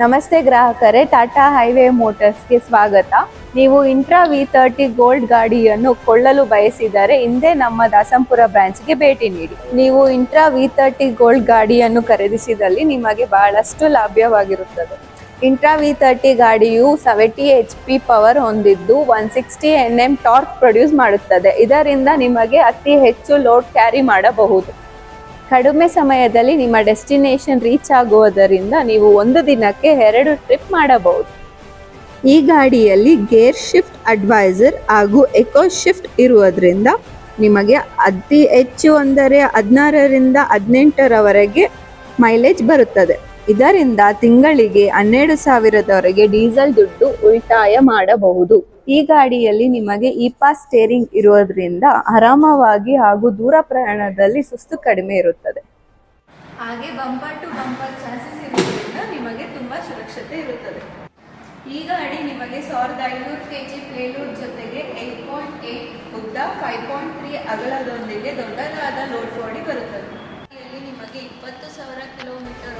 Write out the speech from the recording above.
ನಮಸ್ತೆ ಗ್ರಾಹಕರೇ, ಟಾಟಾ ಹೈವೇ ಮೋಟರ್ಸ್ಗೆ ಸ್ವಾಗತ. ನೀವು ಇಂಟ್ರಾ V30 ಗೋಲ್ಡ್ ಗಾಡಿಯನ್ನು ಕೊಳ್ಳಲು ಬಯಸಿದರೆ ಹಿಂದೆ ನಮ್ಮ ದಾಸಂಪುರ ಬ್ರಾಂಚ್ಗೆ ಭೇಟಿ ನೀಡಿ. ನೀವು ಇಂಟ್ರಾ V30 ಗೋಲ್ಡ್ ಗಾಡಿಯನ್ನು ಖರೀದಿಸಿದಲ್ಲಿ ನಿಮಗೆ ಬಹಳಷ್ಟು ಲಾಭ್ಯವಾಗಿರುತ್ತದೆ. ಇಂಟ್ರಾ V30 ಗಾಡಿಯು 70 HP ಪವರ್ ಹೊಂದಿದ್ದು 160 Nm ಟಾರ್ಕ್ ಪ್ರೊಡ್ಯೂಸ್ ಮಾಡುತ್ತದೆ. ಇದರಿಂದ ನಿಮಗೆ ಅತಿ ಹೆಚ್ಚು ಲೋಡ್ ಕ್ಯಾರಿ ಮಾಡಬಹುದು. ಕಡಿಮೆ ಸಮಯದಲ್ಲಿ ನಿಮ್ಮ ಡೆಸ್ಟಿನೇಷನ್ ರೀಚ್ ಆಗುವುದರಿಂದ ನೀವು ಒಂದು ದಿನಕ್ಕೆ 2 ಟ್ರಿಪ್ ಮಾಡಬಹುದು. ಈ ಗಾಡಿಯಲ್ಲಿ ಗೇರ್ ಶಿಫ್ಟ್ ಅಡ್ವೈಸರ್ ಹಾಗೂ ಎಕೋ ಶಿಫ್ಟ್ ಇರುವುದರಿಂದ ನಿಮಗೆ ಅತಿ ಹೆಚ್ಚು ಅಂದರೆ 16ರಿಂದ 18ರವರೆಗೆ ಮೈಲೇಜ್ ಬರುತ್ತದೆ. ಇದರಿಂದ ತಿಂಗಳಿಗೆ 12,000ವರೆಗೆ ಡೀಸೆಲ್ ದುಡ್ಡು ಉಳಿತಾಯ ಮಾಡಬಹುದು. ಈ ಗಾಡಿಯಲ್ಲಿ ನಿಮಗೆ ಇ-ಪಾಸ್ ಸ್ಟೇರಿಂಗ್ ಇರೋದ್ರಿಂದ ಆರಾಮವಾಗಿ ಹಾಗೂ ದೂರ ಪ್ರಯಾಣದಲ್ಲಿ ಸುಸ್ತು ಕಡಿಮೆ ಇರುತ್ತದೆ. ಹಾಗೆ ಬಂಪರ್ ಟು ಬಂಪರ್ ಚಾಸಿಸ್ ಇರುವುದರಿಂದ ನಿಮಗೆ ತುಂಬ ಸುರಕ್ಷತೆ ಇರುತ್ತದೆ. ಈ ಗಾಡಿ ನಿಮಗೆ 1500 kg ಪೇಲೋಡ್ ಜೊತೆಗೆ 8.8 ಉದ್ದ 5.3 ಅಗಲದೊಂದಿಗೆ ದೊಡ್ಡದಾದ ಲೋಡ್ ಬಾಡಿ ಬರುತ್ತದೆ. ಇಲ್ಲಿ ನಿಮಗೆ 20,000 ಕಿಲೋಮೀಟರ್